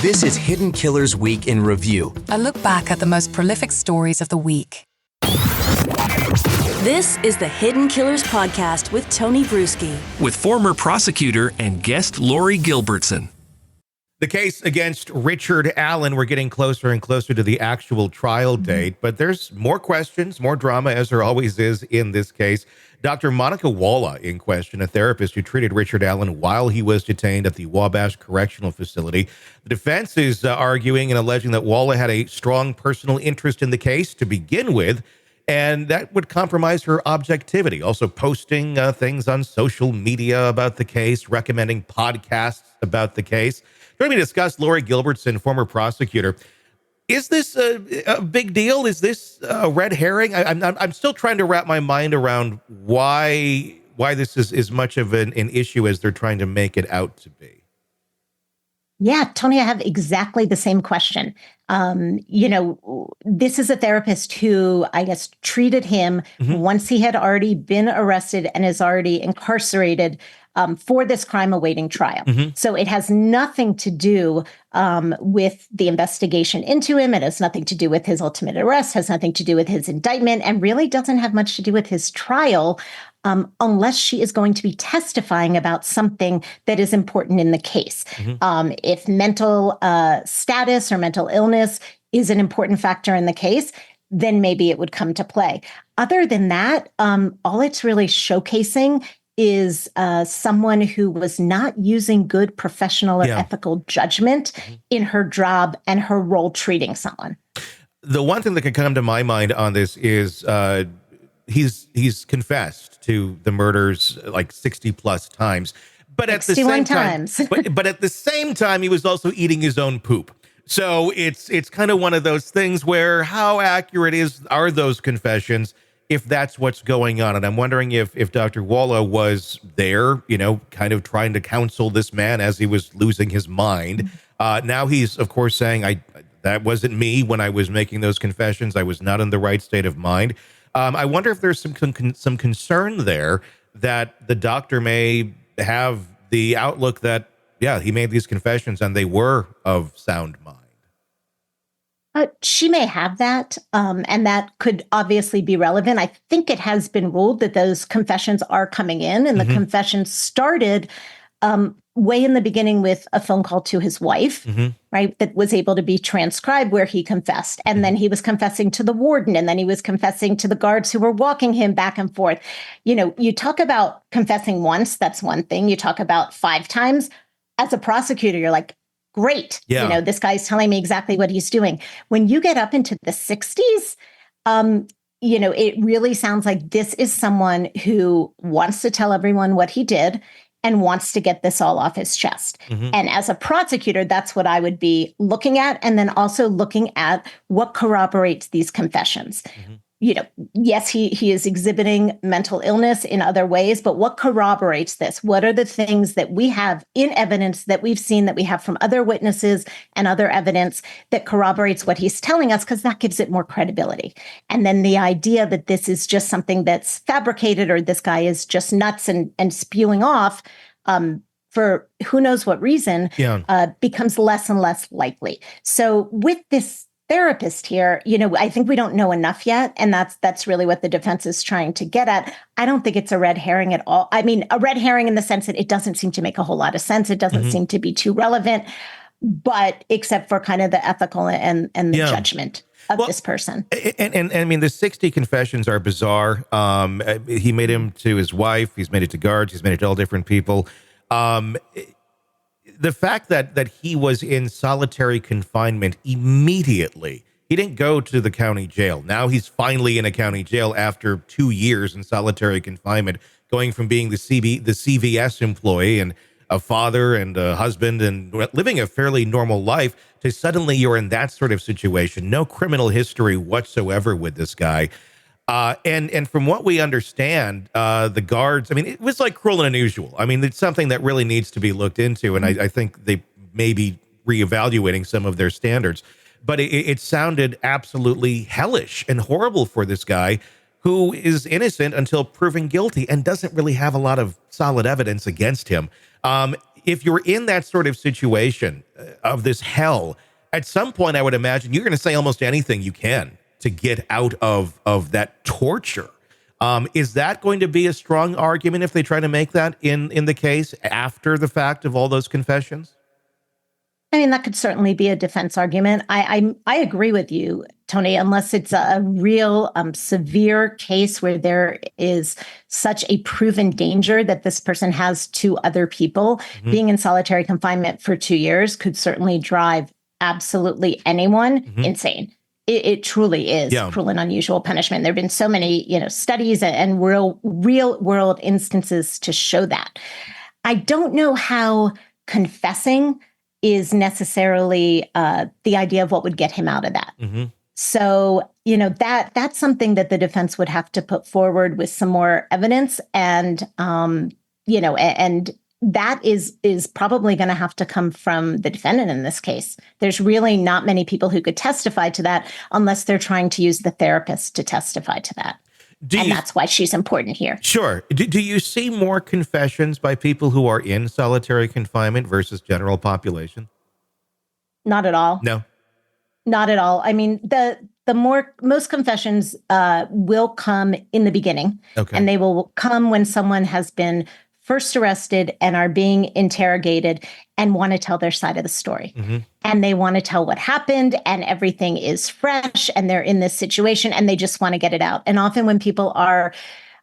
This is Hidden Killers Week in Review. A look back at the most prolific stories of the week. This is the Hidden Killers Podcast with Tony Brueski. With former prosecutor and guest Lori Gilbertson. The case against Richard Allen, we're getting closer and closer to the actual trial date, but there's more questions, more drama, as there always is in this case. Dr. Monica Walla in question, a therapist who treated Richard Allen while he was detained at the Wabash Correctional Facility. The defense is arguing and alleging that Walla had a strong personal interest in the case to begin with, and that would compromise her objectivity. Also posting things on social media about the case, recommending podcasts about the case. Joining me to discuss, Lori Gilbertson, former prosecutor. Is this a big deal? Is this a red herring? I'm still trying to wrap my mind around why this is as much of an issue as they're trying to make it out to be. Yeah, Tony, I have exactly the same question. This is a therapist who, I guess, treated him once he had already been arrested and is already incarcerated for this crime awaiting trial. So it has nothing to do with the investigation into him. It has nothing to do with his ultimate arrest, has nothing to do with his indictment, and really doesn't have much to do with his trial unless she is going to be testifying about something that is important in the case. If mental status or mental illness is an important factor in the case, then maybe it would come to play. Other than that, all it's really showcasing is someone who was not using good professional or ethical judgment in her job and her role treating someone. The one thing that can come to my mind on this is he's confessed to the murders like 60 plus times, but at the same times. but at the same time, he was also eating his own poop. So it's kind of one of those things where how accurate are those confessions if that's what's going on? And I'm wondering if Dr. Walla was there, kind of trying to counsel this man as he was losing his mind. Now he's, of course, saying, that wasn't me when I was making those confessions. I was not in the right state of mind. I wonder if there's some concern there that the doctor may have the outlook that, he made these confessions and they were of sound mind. She may have that, and that could obviously be relevant. I think it has been ruled that those confessions are coming in, and the confessions started way in the beginning with a phone call to his wife, right, that was able to be transcribed where he confessed. And then he was confessing to the warden, and then he was confessing to the guards who were walking him back and forth. You talk about confessing once, that's one thing. You talk about 5 times. As a prosecutor, you're like, great. This guy's telling me exactly what he's doing. When you get up into the 60s, it really sounds like this is someone who wants to tell everyone what he did and wants to get this all off his chest. And as a prosecutor, that's what I would be looking at. And then also looking at what corroborates these confessions. Yes, he is exhibiting mental illness in other ways, but what corroborates this? What are the things that we have in evidence that we've seen, that we have from other witnesses and other evidence that corroborates what he's telling us? Because that gives it more credibility. And then the idea that this is just something that's fabricated, or this guy is just nuts and spewing off for who knows what reason, becomes less and less likely. So with this therapist here, I think we don't know enough yet. And that's really what the defense is trying to get at. I don't think it's a red herring at all. I mean, a red herring in the sense that it doesn't seem to make a whole lot of sense. It doesn't seem to be too relevant, but except for kind of the ethical and the judgment of this person. And I mean, the 60 confessions are bizarre. He made him to his wife. He's made it to guards. He's made it to all different people. The fact that he was in solitary confinement immediately, he didn't go to the county jail. Now he's finally in a county jail after 2 years in solitary confinement, going from being the CVS employee and a father and a husband and living a fairly normal life to suddenly you're in that sort of situation. No criminal history whatsoever with this guy. And from what we understand, the guards, I mean, it was like cruel and unusual. I mean, it's something that really needs to be looked into. And I think they may be reevaluating some of their standards. But it sounded absolutely hellish and horrible for this guy who is innocent until proven guilty and doesn't really have a lot of solid evidence against him. if you're in that sort of situation of this hell, at some point, I would imagine you're going to say almost anything you can to get out of that torture. Is that going to be a strong argument if they try to make that in the case after the fact of all those confessions? I mean, that could certainly be a defense argument. I agree with you, Tony, unless it's a real severe case where there is such a proven danger that this person has to other people. Being in solitary confinement for 2 years could certainly drive absolutely anyone insane. It truly is cruel and unusual punishment. There have been so many, studies and real world instances to show that. I don't know how confessing is necessarily the idea of what would get him out of that. So, that's something that the defense would have to put forward with some more evidence. And, and that is probably going to have to come from the defendant in this case. There's really not many people who could testify to that unless they're trying to use the therapist to testify to that. That's why she's important here. Sure. Do you see more confessions by people who are in solitary confinement versus general population? Not at all. No. Not at all. I mean, most confessions will come in the beginning, and they will come when someone has been first arrested and are being interrogated and want to tell their side of the story. And they want to tell what happened, and everything is fresh, and they're in this situation and they just want to get it out. And often when people are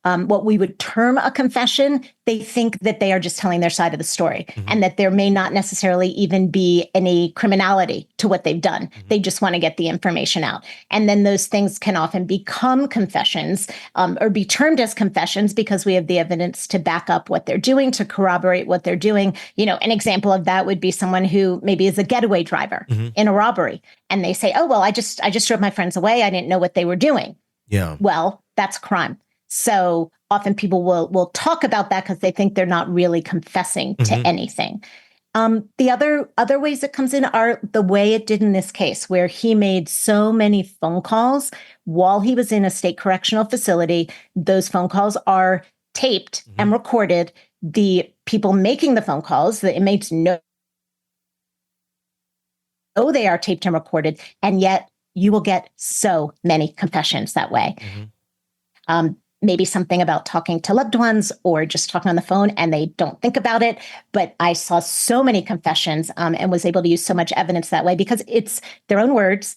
what we would term a confession, they think that they are just telling their side of the story and that there may not necessarily even be any criminality to what they've done. They just want to get the information out. And then those things can often become confessions or be termed as confessions because we have the evidence to back up what they're doing, to corroborate what they're doing. An example of that would be someone who maybe is a getaway driver in a robbery. And they say, oh, well, I just drove my friends away. I didn't know what they were doing. Yeah. Well, that's crime. So often people will talk about that because they think they're not really confessing to anything. The other ways it comes in are the way it did in this case, where he made so many phone calls while he was in a state correctional facility. Those phone calls are taped and recorded. The people making the phone calls, the inmates know they are taped and recorded, and yet you will get so many confessions that way. Maybe something about talking to loved ones or just talking on the phone and they don't think about it. But I saw so many confessions and was able to use so much evidence that way because it's their own words,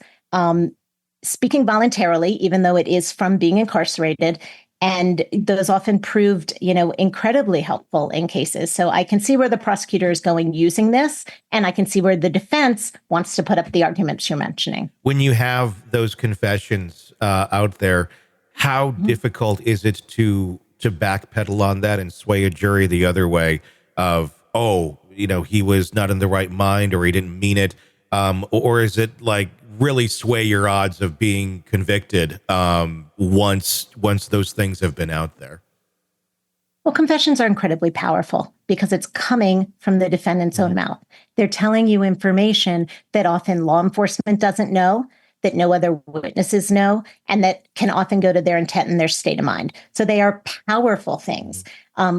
speaking voluntarily, even though it is from being incarcerated. And those often proved, incredibly helpful in cases. So I can see where the prosecutor is going using this, and I can see where the defense wants to put up the arguments you're mentioning. When you have those confessions out there, how difficult is it to backpedal on that and sway a jury the other way of, he was not in the right mind or he didn't mean it? Or is it like really sway your odds of being convicted once those things have been out there? Well, confessions are incredibly powerful because it's coming from the defendant's own mouth. They're telling you information that often law enforcement doesn't know, that no other witnesses know, and that can often go to their intent and their state of mind. So they are powerful things.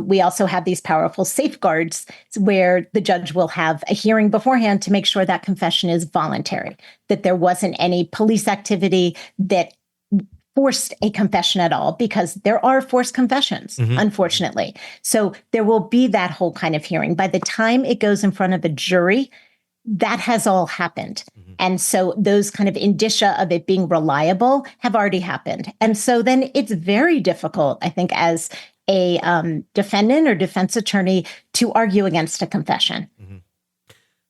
We also have these powerful safeguards where the judge will have a hearing beforehand to make sure that confession is voluntary, that there wasn't any police activity that forced a confession at all, because there are forced confessions, unfortunately. So there will be that whole kind of hearing. By the time it goes in front of a jury, that has all happened. And so those kind of indicia of it being reliable have already happened. And so then it's very difficult, I think, as a defendant or defense attorney to argue against a confession.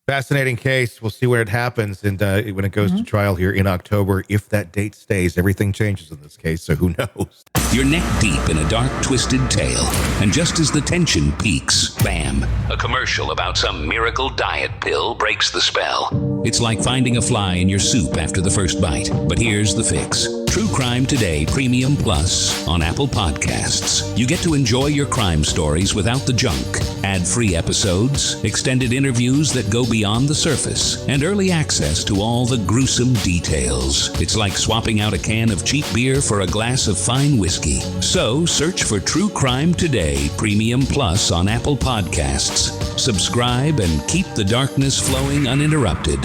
Fascinating case. We'll see where it happens. And when it goes to trial here in October, if that date stays, everything changes in this case. So who knows? You're neck deep in a dark, twisted tale. And just as the tension peaks, bam, a commercial about some miracle diet pill breaks the spell. It's like finding a fly in your soup after the first bite. But here's the fix. True Crime Today Premium Plus on Apple Podcasts. You get to enjoy your crime stories without the junk, ad-free episodes, extended interviews that go beyond the surface, and early access to all the gruesome details. It's like swapping out a can of cheap beer for a glass of fine whiskey. So search for True Crime Today Premium Plus on Apple Podcasts. Subscribe and keep the darkness flowing uninterrupted.